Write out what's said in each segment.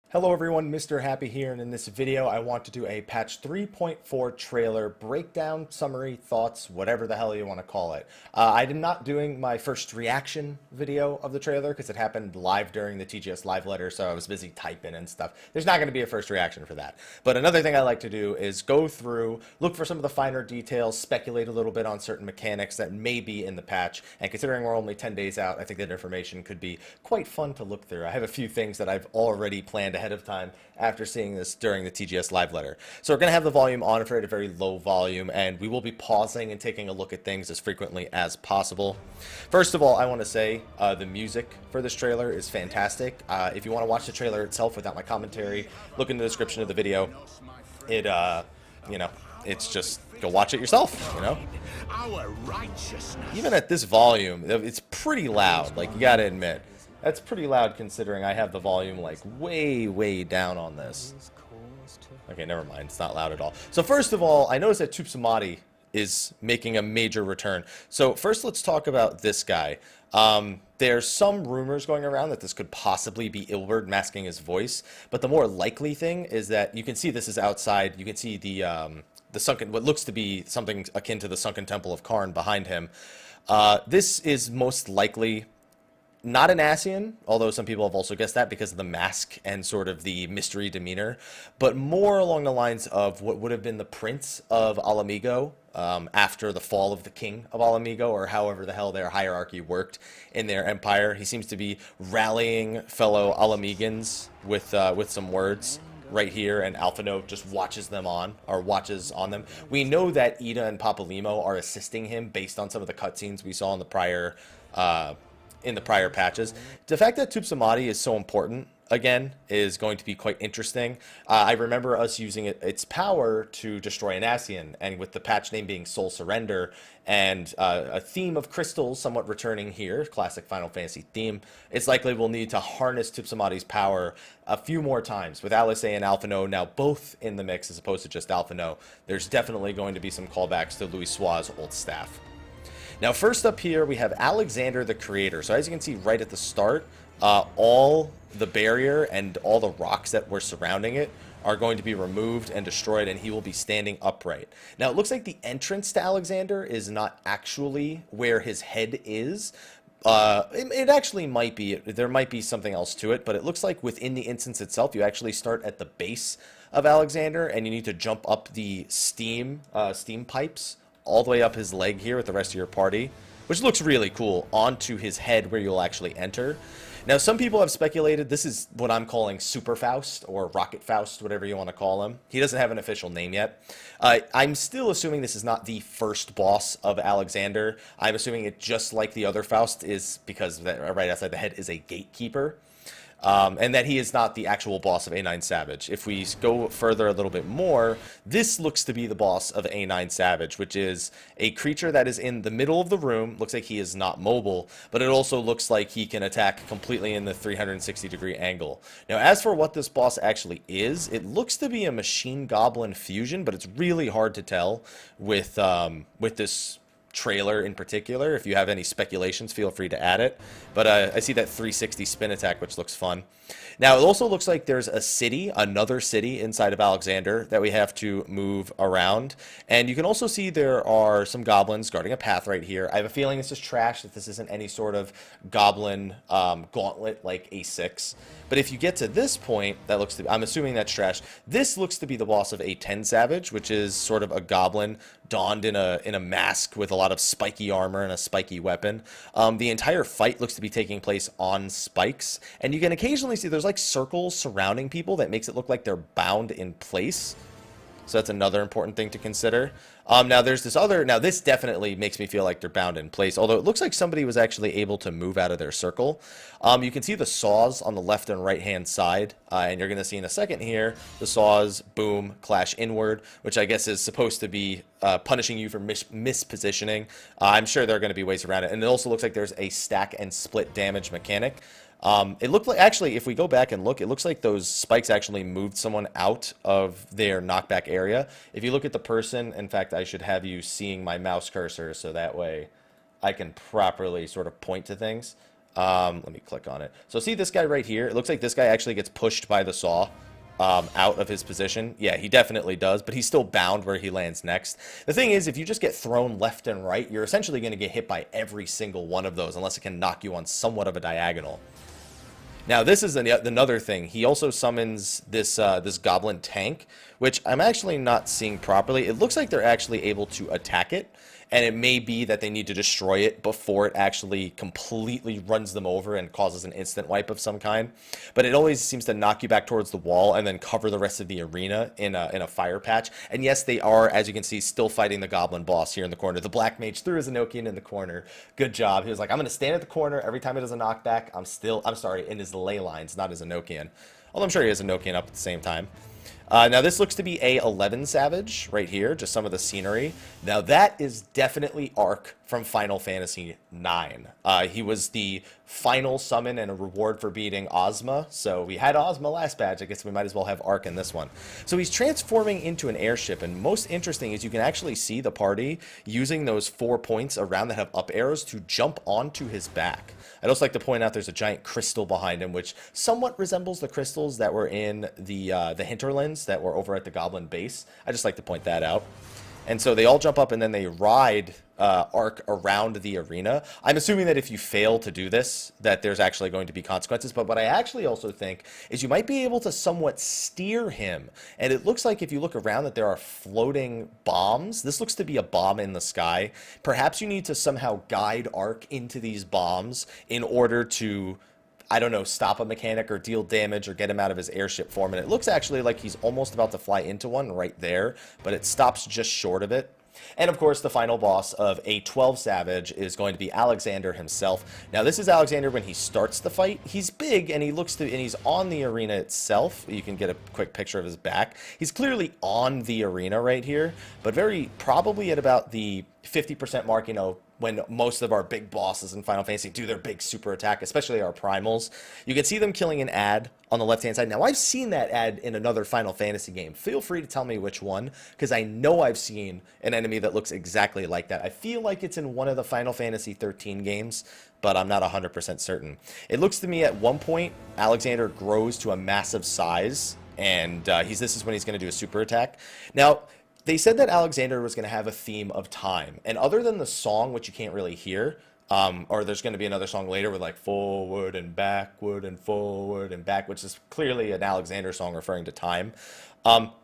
Hello everyone, Mr. Happy here, and in this video I want to do a patch 3.4 trailer breakdown, summary, thoughts, whatever the hell you want to call it. I am not doing my first reaction video of the trailer because it happened live during the TGS live letter, so I was busy typing and stuff. There's not going to be a first reaction for that. But another thing I like to do is go through, look for some of the finer details, speculate a little bit on certain mechanics that may be in the patch, and considering we're only 10 days out, I think that information could be quite fun to look through. I have a few things that I've already planned ahead of time after seeing this during the TGS live letter. So we're going to have the volume on for at a very low volume, and we will be pausing and taking a look at things as frequently as possible. First of all, I want to say the music for this trailer is fantastic. If you want to watch the trailer itself without my commentary, look in the description of the video. It's just, go watch it yourself, Even at this volume, it's pretty loud, like, you gotta admit. That's pretty loud considering I have the volume like way down on this. Okay, never mind. It's not loud at all. So first of all, I noticed that Tupsamati is making a major return. So first let's talk about this guy. There's some rumors going around that this could possibly be Ilberd masking his voice, but the more likely thing is that you can see this is outside. You can see the sunken, what looks to be something akin to the sunken temple of Karn behind him. This is most likely not an Ascian, although some people have also guessed that because of the mask and sort of the mystery demeanor, but more along the lines of what would have been the Prince of Alamigo after the fall of the King of Alamigo, or however the hell their hierarchy worked in their empire. He seems to be rallying fellow Alamigans with some words right here, and Alphino just watches on them. We know that Ida and Papalimo are assisting him based on some of the cutscenes we saw in the prior patches. The fact that Tupsamati is so important, again, is going to be quite interesting. I remember us using its power to destroy an Ascian, and with the patch name being Soul Surrender, and a theme of crystals somewhat returning here, classic Final Fantasy theme, it's likely we'll need to harness Tupsamati's power a few more times. With Alice and Alphino now both in the mix as opposed to just Alphino, there's definitely going to be some callbacks to Louis Sua's old staff. Now, first up here, we have Alexander the Creator. So as you can see right at the start, all the barrier and all the rocks that were surrounding it are going to be removed and destroyed, and he will be standing upright. Now, it looks like the entrance to Alexander is not actually where his head is. It actually might be. There might be something else to it, but it looks like within the instance itself, you actually start at the base of Alexander, and you need to jump up the steam pipes all the way up his leg here with the rest of your party, which looks really cool, onto his head where you'll actually enter. Now, some people have speculated this is what I'm calling Super Faust, or Rocket Faust, whatever you want to call him. He doesn't have an official name yet. I'm still assuming this is not the first boss of Alexander. I'm assuming it, just like the other Faust, is because right outside the head is a gatekeeper. And that he is not the actual boss of A9 Savage. If we go further a little bit more, this looks to be the boss of A9 Savage, which is a creature that is in the middle of the room. Looks like he is not mobile, but it also looks like he can attack completely in the 360-degree angle. Now, as for what this boss actually is, it looks to be a machine goblin fusion, but it's really hard to tell with this trailer in particular. If you have any speculations, feel free to add it. But I see that 360 spin attack, which looks fun. Now, it also looks like there's a city, another city inside of Alexander that we have to move around. And you can also see there are some goblins guarding a path right here. I have a feeling this is trash, that this isn't any sort of goblin gauntlet like A6. But if you get to this point, that looks to be, I'm assuming that's trash. This looks to be the boss of A10 Savage, which is sort of a goblin donned in a mask with a lot of spiky armor and a spiky weapon. The entire fight looks to be taking place on spikes, and you can occasionally see there's like circles surrounding people that makes it look like they're bound in place. So that's another important thing to consider. Now there's this other, now this definitely makes me feel like they're bound in place, although it looks like somebody was actually able to move out of their circle. You can see the saws on the left and right hand side, and you're going to see in a second here, the saws, boom, clash inward, which I guess is supposed to be punishing you for mispositioning. I'm sure there are going to be ways around it, and it also looks like there's a stack and split damage mechanic. It looked like, actually, if we go back and look, it looks like those spikes actually moved someone out of their knockback area. If you look at the person, in fact, I should have you seeing my mouse cursor so that way I can properly sort of point to things. Let me click on it. So see this guy right here? It looks like this guy actually gets pushed by the saw out of his position. Yeah, he definitely does, but he's still bound where he lands next. The thing is, if you just get thrown left and right, you're essentially going to get hit by every single one of those unless it can knock you on somewhat of a diagonal. Now, this is another thing. He also summons this this goblin tank, which I'm actually not seeing properly. It looks like they're actually able to attack it, and it may be that they need to destroy it before it actually completely runs them over and causes an instant wipe of some kind. But it always seems to knock you back towards the wall and then cover the rest of the arena in a fire patch. And yes, they are, as you can see, still fighting the goblin boss here in the corner. The black mage threw his Enochian in the corner. Good job. He was like, I'm going to stand at the corner every time it does a knockback. I'm sorry, in his ley lines, not his Enochian. Although I'm sure he has Enochian up at the same time. Now this looks to be A11 Savage right here, just some of the scenery. Now that is definitely Ark from Final Fantasy IX. He was the final summon and a reward for beating Ozma. So we had Ozma last badge, I guess we might as well have Ark in this one. So he's transforming into an airship, and most interesting is you can actually see the party using those 4 points around that have up arrows to jump onto his back. I'd also like to point out there's a giant crystal behind him, which somewhat resembles the crystals that were in the hinterlands that were over at the goblin base. I just like to point that out. And so they all jump up and then they ride Ark around the arena. I'm assuming that if you fail to do this, that there's actually going to be consequences. But what I actually also think is you might be able to somewhat steer him. And it looks like if you look around that there are floating bombs. This looks to be a bomb in the sky. Perhaps you need to somehow guide Ark into these bombs in order to, I don't know, stop a mechanic or deal damage or get him out of his airship form. And it looks actually like he's almost about to fly into one right there, but it stops just short of it. And of course, the final boss of A12 Savage is going to be Alexander himself. Now, this is Alexander when he starts the fight. He's big and he's on the arena itself. You can get a quick picture of his back. He's clearly on the arena right here, but very probably at about the 50% mark, you know, when most of our big bosses in Final Fantasy do their big super attack, especially our primals. You can see them killing an ad on the left-hand side. Now, I've seen that ad in another Final Fantasy game. Feel free to tell me which one, because I know I've seen an enemy that looks exactly like that. I feel like it's in one of the Final Fantasy 13 games, but I'm not 100% certain. It looks to me at one point, Alexander grows to a massive size, and this is when he's going to do a super attack. Now, they said that Alexander was going to have a theme of time. And other than the song, which you can't really hear, or there's going to be another song later with like forward and backward and forward and back, which is clearly an Alexander song referring to time.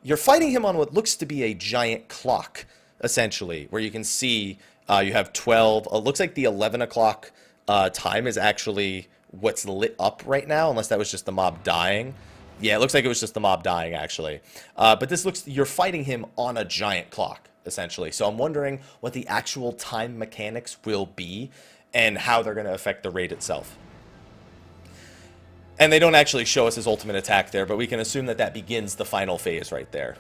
You're fighting him on what looks to be a giant clock, essentially, where you can see you have 12. It looks like the 11 o'clock time is actually what's lit up right now, unless that was just the mob dying. Yeah, it looks like it was just the mob dying, actually. But this looks, you're fighting him on a giant clock, essentially. So I'm wondering what the actual time mechanics will be and how they're going to affect the raid itself. And they don't actually show us his ultimate attack there, but we can assume that that begins the final phase right there.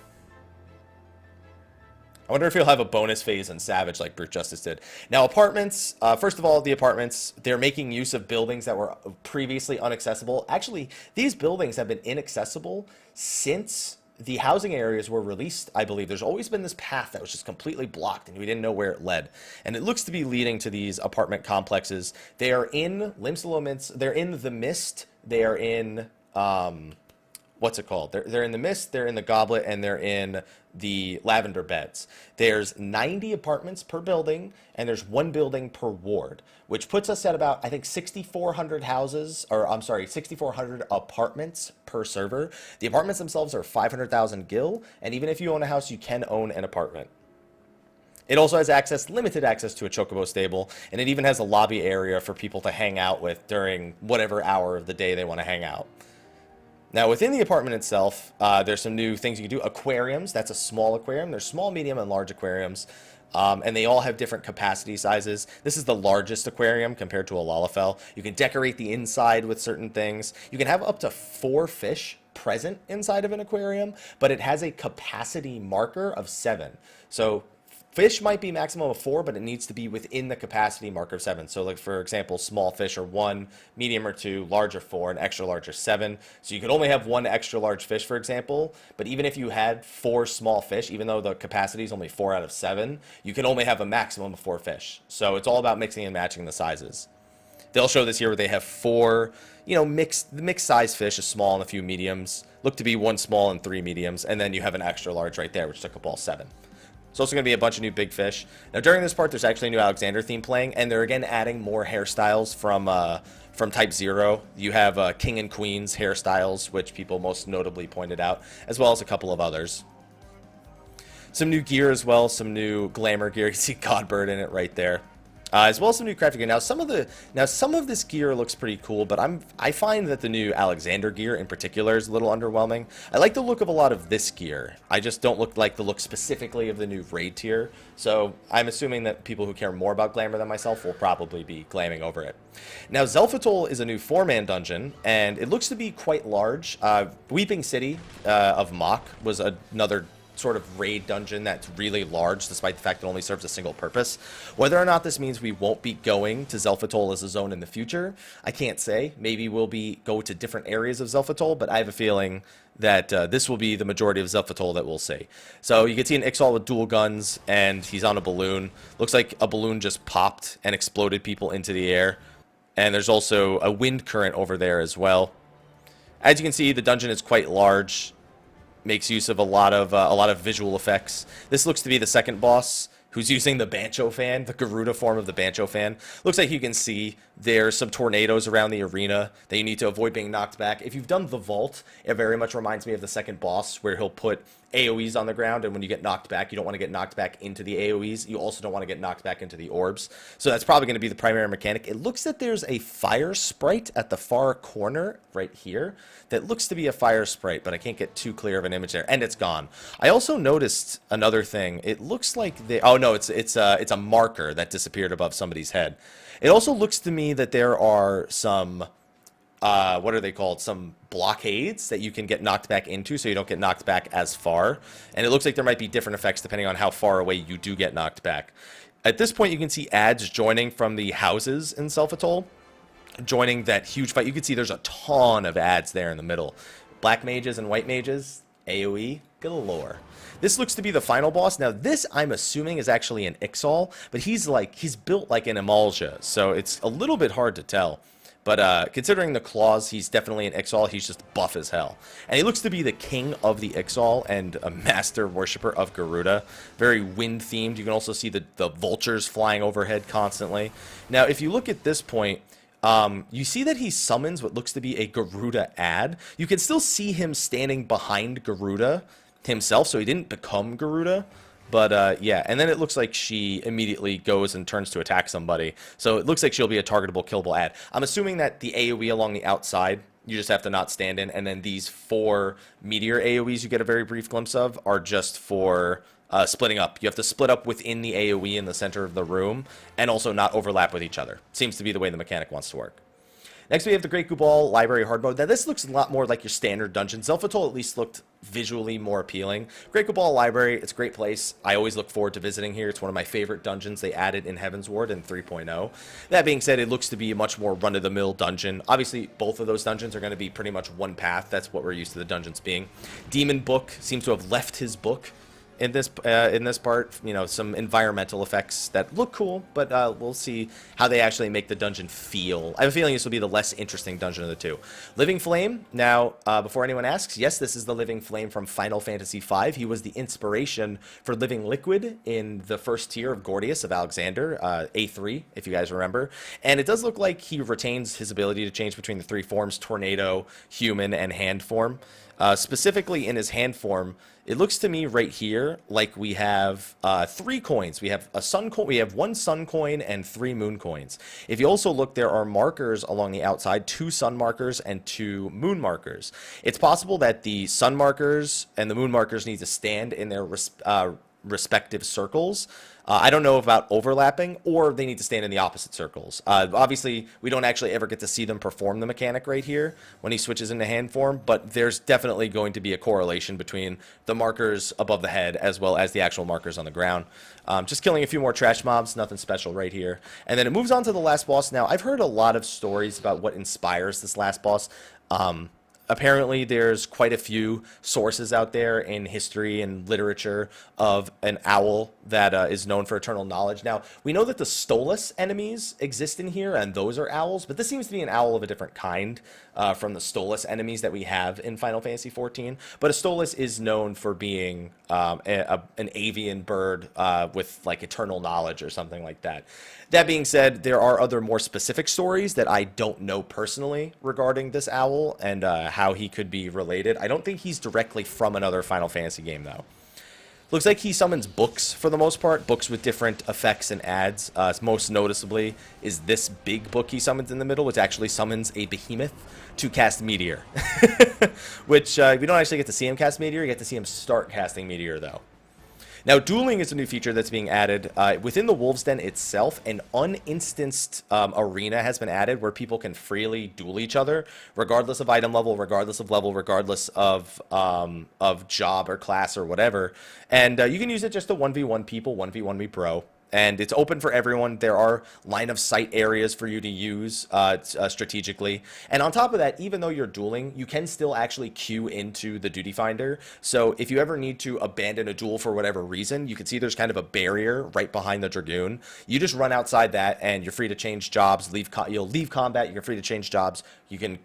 I wonder if he'll have a bonus phase in Savage like Brute Justice did. Now, apartments, first of all, the apartments, they're making use of buildings that were previously inaccessible. Actually, these buildings have been inaccessible since the housing areas were released, I believe. There's always been this path that was just completely blocked, and we didn't know where it led. And it looks to be leading to these apartment complexes. They are in Limsaloments, they're in the Mist, they are in... what's it called? They're in the Mist, they're in the Goblet, and they're in the Lavender Beds. There's 90 apartments per building, and there's one building per ward, which puts us at about, I think, 6,400 houses, or I'm sorry, 6,400 apartments per server. The apartments themselves are 500,000 gil, and even if you own a house, you can own an apartment. It also has limited access to a Chocobo stable, and it even has a lobby area for people to hang out with during whatever hour of the day they want to hang out. Now, within the apartment itself, there's some new things you can do. Aquariums, that's a small aquarium. There's small, medium, and large aquariums, and they all have different capacity sizes. This is the largest aquarium compared to a Lalafell. You can decorate the inside with certain things. You can have up to 4 fish present inside of an aquarium, but it has a capacity marker of 7. So fish might be maximum of 4, but it needs to be within the capacity marker of 7. So, like, for example, small fish are 1, medium are 2, large are 4, and extra large are 7. So you could only have 1 extra large fish, for example. But even if you had 4 small fish, even though the capacity is only 4 out of 7, you can only have a maximum of 4 fish. So it's all about mixing and matching the sizes. They'll show this here where they have four, mixed size fish, a small and a few mediums. Look to be one small and three mediums, and then you have an extra large right there, which took up all seven. There's also going to be a bunch of new big fish. Now, during this part, there's actually a new Alexander theme playing, and they're again adding more hairstyles from Type 0. You have King and Queen's hairstyles, which people most notably pointed out, as well as a couple of others. Some new gear as well, some new glamour gear. You can see Godbird in it right there. As well as some new crafting gear. Now some of this gear looks pretty cool, but I find that the new Alexander gear in particular is a little underwhelming. I like the look of a lot of this gear. I just don't like the look specifically of the new raid tier. So I'm assuming that people who care more about glamour than myself will probably be glamming over it. Now Zelfatoll is a new 4-man dungeon, and it looks to be quite large. Weeping City of Mach was another sort of raid dungeon that's really large, despite the fact it only serves a single purpose. Whether or not this means we won't be going to Zelfatoll as a zone in the future, I can't say. Maybe we'll go to different areas of Zelfatoll, but I have a feeling that this will be the majority of Zelfatoll that we'll see. So you can see an Ixal with dual guns, and he's on a balloon. Looks like a balloon just popped and exploded people into the air. And there's also a wind current over there as well. As you can see, the dungeon is quite large. Makes use of a lot of visual effects. This looks to be the second boss, who's using the Bancho fan, the Garuda form of the Bancho fan. Looks like you can see there's some tornadoes around the arena that you need to avoid being knocked back. If you've done the vault, it very much reminds me of the second boss, where he'll put AoEs on the ground, and when you get knocked back, you don't want to get knocked back into the AoEs. You also don't want to get knocked back into the orbs. So that's probably going to be the primary mechanic. It looks that there's a fire sprite at the far corner right here that looks to be a fire sprite, but I can't get too clear of an image there, and it's gone. I also noticed another thing. It looks like oh no, it's a marker that disappeared above somebody's head. It also looks to me that there are some what are they called? Some blockades that you can get knocked back into, so you don't get knocked back as far. And it looks like there might be different effects depending on how far away you do get knocked back. At this point, you can see ads joining from the houses in Zelfatoll, joining that huge fight. You can see there's a ton of ads there in the middle. Black mages and white mages, AoE galore. This looks to be the final boss. Now, this, I'm assuming, is actually an Ixal, but he's built like an Emulsia, so it's a little bit hard to tell. But considering the claws, he's definitely an Ixal. He's just buff as hell. And he looks to be the king of the Ixal and a master worshiper of Garuda. Very wind-themed. You can also see the vultures flying overhead constantly. Now, if you look at this point, you see that he summons what looks to be a Garuda ad. You can still see him standing behind Garuda himself, so he didn't become Garuda. But, yeah, and then it looks like she immediately goes and turns to attack somebody. So it looks like she'll be a targetable, killable ad. I'm assuming that the AoE along the outside, you just have to not stand in, and then these 4 meteor AoEs you get a very brief glimpse of are just for splitting up. You have to split up within the AoE in the center of the room, and also not overlap with each other. Seems to be the way the mechanic wants to work. Next, we have the Great Gooball Library Hard Mode. Now, this looks a lot more like your standard dungeon. Zelfatoll at least looked visually more appealing. Great Gooball Library, it's a great place. I always look forward to visiting here. It's one of my favorite dungeons they added in Heaven's Ward in 3.0. That being said, it looks to be a much more run-of-the-mill dungeon. Obviously, both of those dungeons are going to be pretty much one path. That's what we're used to the dungeons being. Demon Book seems to have left his book in this part. You know, some environmental effects that look cool, but we'll see how they actually make the dungeon feel. I have a feeling this will be the less interesting dungeon of the two. Living Flame. Now, before anyone asks, yes, this is the Living Flame from Final Fantasy V. He was the inspiration for Living Liquid in the first tier of Gordius of Alexander, A3, if you guys remember. And it does look like he retains his ability to change between the 3 forms, Tornado, Human, and Hand form. Specifically in his hand form, it looks to me right here like we have 3 coins. We have a sun coin, we have 1 sun coin and 3 moon coins. If you also look, there are markers along the outside, 2 sun markers and 2 moon markers. It's possible that the sun markers and the moon markers need to stand in their respective circles. I don't know about overlapping, or they need to stand in the opposite circles. Obviously, we don't actually ever get to see them perform the mechanic right here when he switches into hand form, but there's definitely going to be a correlation between the markers above the head as well as the actual markers on the ground. Just killing a few more trash mobs, nothing special right here. And then it moves on to the last boss. Now, I've heard a lot of stories about what inspires this last boss. apparently there's quite a few sources out there in history and literature of an owl that is known for eternal knowledge. Now, we know that the Stolas enemies exist in here, and those are owls, but this seems to be an owl of a different kind from the Stolas enemies that we have in Final Fantasy XIV. But a Stolas is known for being an avian bird with like eternal knowledge or something like that. That being said, there are other more specific stories that I don't know personally regarding this owl and how he could be related. I don't think he's directly from another Final Fantasy game, though. Looks like he summons books for the most part, books with different effects and adds. Most noticeably is this big book he summons in the middle, which actually summons a behemoth to cast Meteor. Which we don't actually get to see him cast Meteor, you get to see him start casting Meteor, though. Now, Dueling is a new feature that's being added. Within the Wolves Den itself, an uninstanced arena has been added where people can freely duel each other, regardless of item level, regardless of job or class or whatever. And you can use it just to 1v1 people, 1v1 me pro. And it's open for everyone. There are line of sight areas for you to use strategically. And on top of that, even though you're dueling, you can still actually queue into the duty finder. So if you ever need to abandon a duel for whatever reason, you can see there's kind of a barrier right behind the Dragoon. You just run outside that and you're free to change jobs, you'll leave combat, you're free to change jobs. You can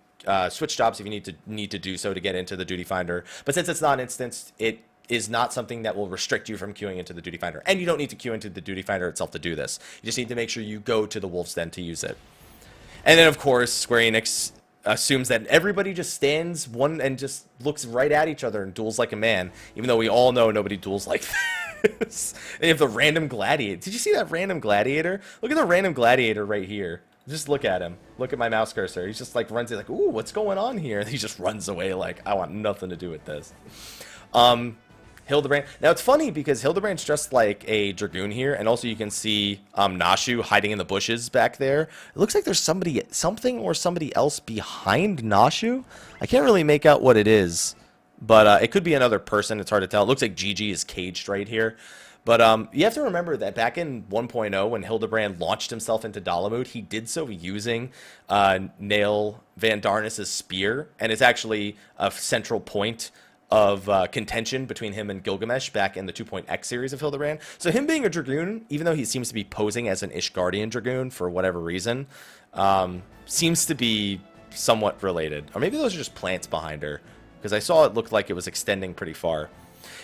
switch jobs if you need to do so to get into the duty finder. But since it's not instanced, it is not something that will restrict you from queuing into the duty finder. And you don't need to queue into the duty finder itself to do this. You just need to make sure you go to the Wolves Den to use it. And then, of course, Square Enix assumes that everybody just stands one and just looks right at each other and duels like a man, even though we all know nobody duels like this. And you have the random gladiator. Did you see that random gladiator? Look at the random gladiator right here. Just look at him. Look at my mouse cursor. He's just like runs in like, ooh, what's going on here? And he just runs away like, I want nothing to do with this. Hildebrand. Now, it's funny because Hildebrand's dressed like a Dragoon here, and also you can see Nashu hiding in the bushes back there. It looks like there's something or somebody else behind Nashu. I can't really make out what it is, but it could be another person. It's hard to tell. It looks like Gigi is caged right here. But you have to remember that back in 1.0, when Hildebrand launched himself into Dalamud, he did so using Nail Van Darnus' spear, and it's actually a central point of contention between him and Gilgamesh back in the 2.x series of Hildebrand. So him being a Dragoon, even though he seems to be posing as an Ishgardian Dragoon for whatever reason, seems to be somewhat related. Or maybe those are just plants behind her, because I saw it looked like it was extending pretty far.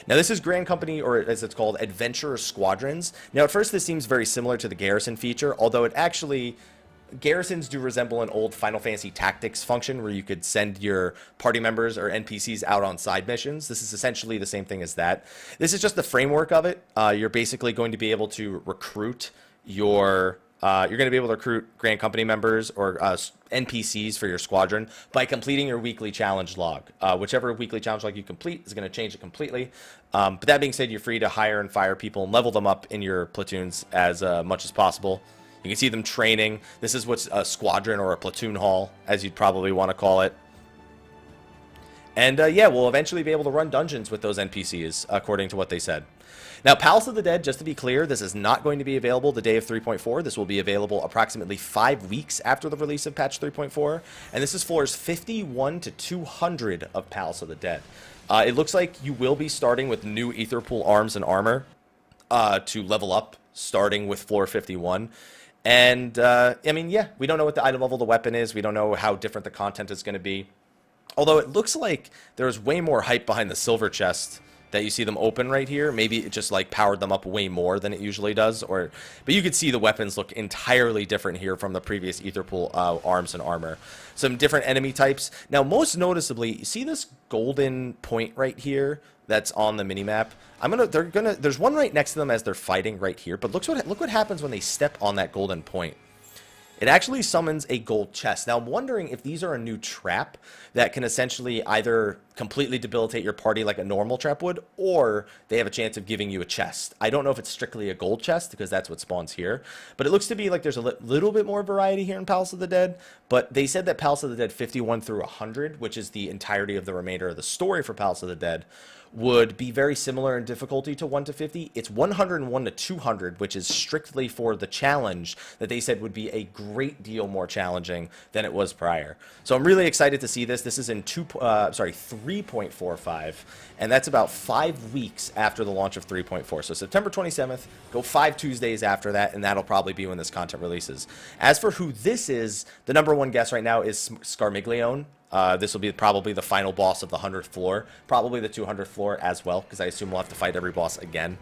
Now, this is Grand Company, or as it's called, Adventurer Squadrons. Now, at first, this seems very similar to the Garrison feature, although it actually... Garrisons do resemble an old Final Fantasy Tactics function where you could send your party members or NPCs out on side missions. This is essentially the same thing as that. This is just the framework of it. You're basically going to be able to recruit you're going to be able to recruit Grand Company members or NPCs for your squadron by completing your weekly challenge log. Whichever weekly challenge log you complete is going to change it completely. But that being said, you're free to hire and fire people and level them up in your platoons as much as possible. You can see them training. This is what's a squadron or a platoon hall, as you'd probably want to call it. And yeah, we'll eventually be able to run dungeons with those NPCs, according to what they said. Now, Palace of the Dead, just to be clear, this is not going to be available the day of 3.4. This will be available approximately 5 weeks after the release of patch 3.4. And this is floors 51 to 200 of Palace of the Dead. It looks like you will be starting with new Aetherpool arms and armor to level up, starting with floor 51. And, I mean, yeah, we don't know what the item level of the weapon is. We don't know how different the content is going to be. Although it looks like there's way more hype behind the silver chest that you see them open right here. Maybe it just, like, powered them up way more than it usually does. But you could see the weapons look entirely different here from the previous Aetherpool arms and armor. Some different enemy types. Now, most noticeably, you see this golden point right here that's on the minimap? There's one right next to them as they're fighting right here, but look what happens when they step on that golden point. It actually summons a gold chest. Now, I'm wondering if these are a new trap that can essentially either completely debilitate your party like a normal trap would, or they have a chance of giving you a chest. I don't know if it's strictly a gold chest, because that's what spawns here, but it looks to be like there's a little bit more variety here in Palace of the Dead, but they said that Palace of the Dead 51 through 100, which is the entirety of the remainder of the story for Palace of the Dead, would be very similar in difficulty to 1 to 50. It's 101 to 200, which is strictly for the challenge that they said would be a great deal more challenging than it was prior. So I'm really excited to see this. This is in 3.45, and that's about 5 weeks after the launch of 3.4. So September 27th, go 5 Tuesdays after that, and that'll probably be when this content releases. As for who this is, the number one guess right now is Scarmiglione. This will be probably the final boss of the 100th floor, probably the 200th floor as well, because I assume we'll have to fight every boss again.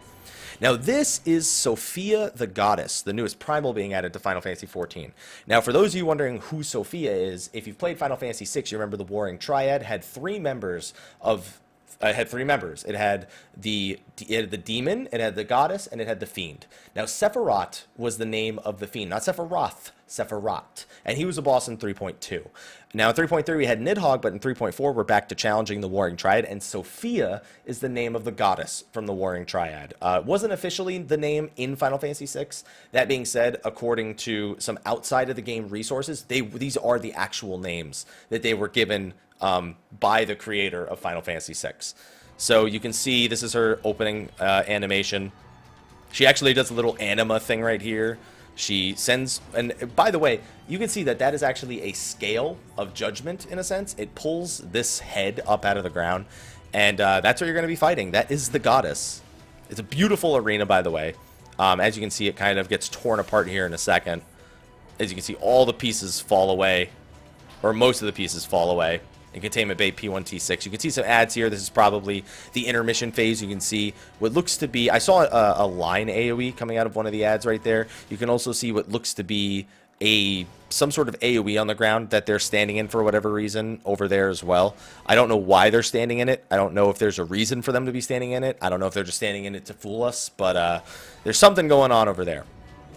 Now, this is Sofia the Goddess, the newest primal being added to Final Fantasy XIV. Now, for those of you wondering who Sofia is, if you've played Final Fantasy VI, you remember the Warring Triad had 3 members of... It had 3 members. It had the demon, it had the goddess, and it had the fiend. Now, Sephiroth was the name of the fiend, not Sephiroth, Sephiroth. And he was a boss in 3.2. Now, in 3.3, we had Nidhogg, but in 3.4, we're back to challenging the Warring Triad, and Sofia is the name of the goddess from the Warring Triad. It wasn't officially the name in Final Fantasy VI. That being said, according to some outside of the game resources, these are the actual names that they were given by the creator of Final Fantasy VI. So you can see this is her opening animation. She actually does a little anima thing right here. She sends, and by the way, you can see that that is actually a scale of judgment in a sense. It pulls this head up out of the ground, and that's what you're going to be fighting. That is the goddess. It's a beautiful arena, by the way. As you can see, it kind of gets torn apart here in a second. As you can see, all the pieces fall away, or most of the pieces fall away. In Containment Bay P1T6. You can see some ads here. This is probably the intermission phase. You can see what looks to be... I saw a line AoE coming out of one of the ads right there. You can also see what looks to be some sort of AoE on the ground that they're standing in for whatever reason over there as well. I don't know why they're standing in it. I don't know if there's a reason for them to be standing in it. I don't know if they're just standing in it to fool us. But there's something going on over there.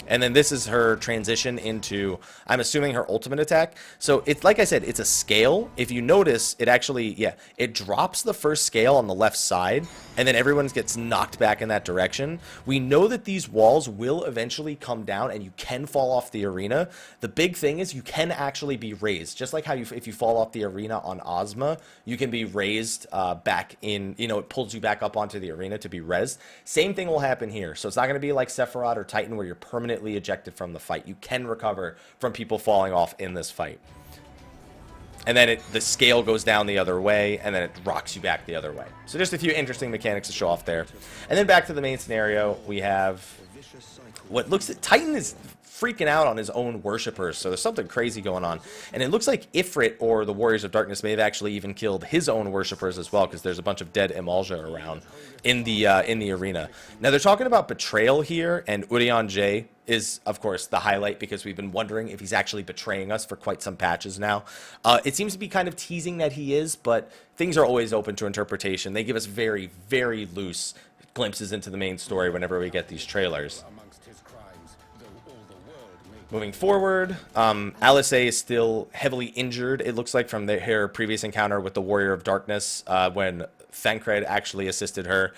And then this is her transition into, I'm assuming, her ultimate attack. So it's like I said, it's a scale. If you notice, it actually, yeah, it drops the first scale on the left side, and then everyone gets knocked back in that direction. We know that these walls will eventually come down, and you can fall off the arena. The big thing is you can actually be raised. Just like how if you fall off the arena on Ozma, you can be raised back in, it pulls you back up onto the arena to be rezzed. Same thing will happen here. So it's not going to be like Sephiroth or Titan where you're permanently ejected from the fight. You can recover from people falling off in this fight. And then the scale goes down the other way, and then it rocks you back the other way. So just a few interesting mechanics to show off there. And then back to the main scenario, we have what looks like Titan is freaking out on his own worshippers, so there's something crazy going on. And it looks like Ifrit, or the Warriors of Darkness, may have actually even killed his own worshippers as well, because there's a bunch of dead Imalja around in the arena. Now, they're talking about betrayal here, and Urian J is, of course, the highlight, because we've been wondering if he's actually betraying us for quite some patches now. It seems to be kind of teasing that he is, but things are always open to interpretation. They give us very, very loose glimpses into the main story whenever we get these trailers. Moving forward, Alice A is still heavily injured, it looks like, from her previous encounter with the Warrior of Darkness when Thancred actually assisted her.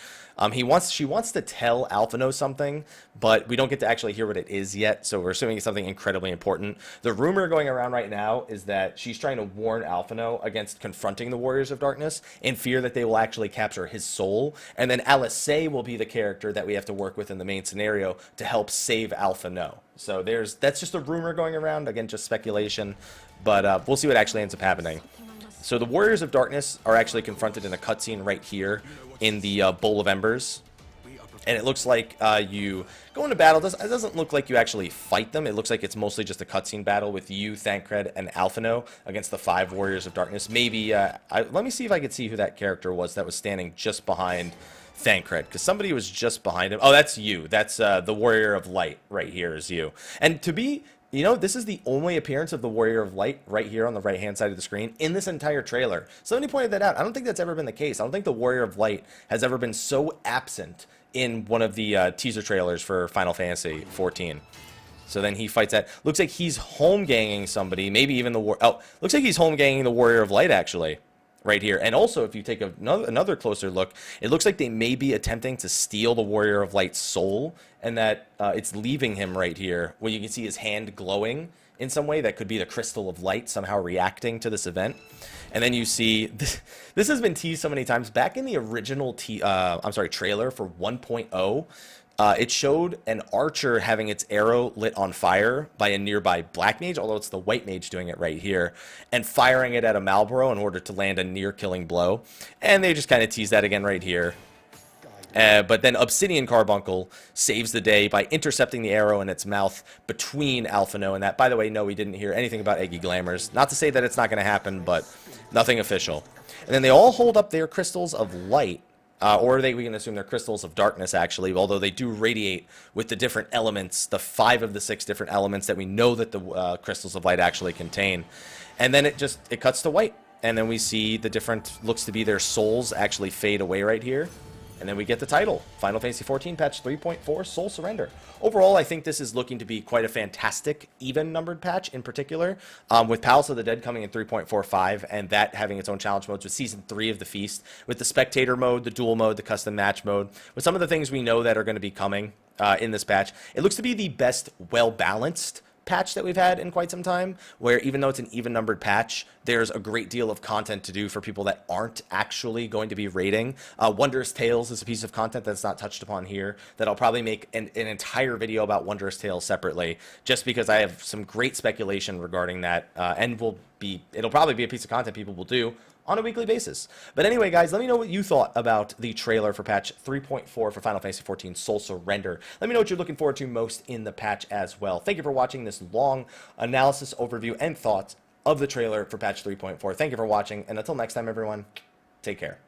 She wants to tell Alphino something, but we don't get to actually hear what it is yet, so we're assuming it's something incredibly important. The rumor going around right now is that she's trying to warn Alphino against confronting the Warriors of Darkness in fear that they will actually capture his soul, and then Alice A will be the character that we have to work with in the main scenario to help save Alphino. So that's just a rumor going around, again, just speculation, but we'll see what actually ends up happening. So the Warriors of Darkness are actually confronted in a cutscene right here in the Bowl of Embers. And it looks like you go into battle. It doesn't look like you actually fight them. It looks like it's mostly just a cutscene battle with you, Thancred, and Alphino against the 5 Warriors of Darkness. Maybe, let me see if I could see who that character was that was standing just behind Thancred, because somebody was just behind him. Oh, that's you. That's the Warrior of Light right here is you. And to be... this is the only appearance of the Warrior of Light right here on the right-hand side of the screen in this entire trailer. Somebody pointed that out. I don't think that's ever been the case. I don't think the Warrior of Light has ever been so absent in one of the teaser trailers for Final Fantasy XIV. So then he fights that. Looks like he's home-ganging somebody. Maybe even the... looks like he's home-ganging the Warrior of Light, actually. Right here. And also, if you take another closer look, it looks like they may be attempting to steal the Warrior of Light's soul, and that it's leaving him right here, where you can see his hand glowing in some way. That could be the Crystal of Light somehow reacting to this event. And then you see, this has been teased so many times. Back in the original trailer for 1.0, It showed an archer having its arrow lit on fire by a nearby black mage, although it's the white mage doing it right here, and firing it at a Malboro in order to land a near-killing blow. And they just kind of tease that again right here. But then Obsidian Carbuncle saves the day by intercepting the arrow in its mouth between Alphino and that. By the way, no, we didn't hear anything about Eggy Glamours. Not to say that it's not going to happen, but nothing official. And then they all hold up their crystals of light. We can assume they're crystals of darkness, actually, although they do radiate with the different elements, the 5 of the 6 different elements that we know that the crystals of light actually contain. And then it cuts to white. And then we see the different, looks to be their souls actually fade away right here. And then we get the title, Final Fantasy XIV Patch 3.4 Soul Surrender. Overall, I think this is looking to be quite a fantastic, even-numbered patch in particular, with Palace of the Dead coming in 3.45, and that having its own challenge modes with Season 3 of the Feast, with the Spectator mode, the Duel mode, the Custom Match mode, with some of the things we know that are going to be coming in this patch. It looks to be the best, well-balanced patch that we've had in quite some time, where even though it's an even-numbered patch, there's a great deal of content to do for people that aren't actually going to be raiding. Wondrous Tales is a piece of content that's not touched upon here that I'll probably make an entire video about Wondrous Tales separately, just because I have some great speculation regarding that, and it'll probably be a piece of content people will do on a weekly basis. But anyway, guys, let me know what you thought about the trailer for patch 3.4 for Final Fantasy XIV Soul Surrender. Let me know what you're looking forward to most in the patch as well. Thank you for watching this long analysis, overview, and thoughts of the trailer for patch 3.4. Thank you for watching, and until next time, everyone, take care.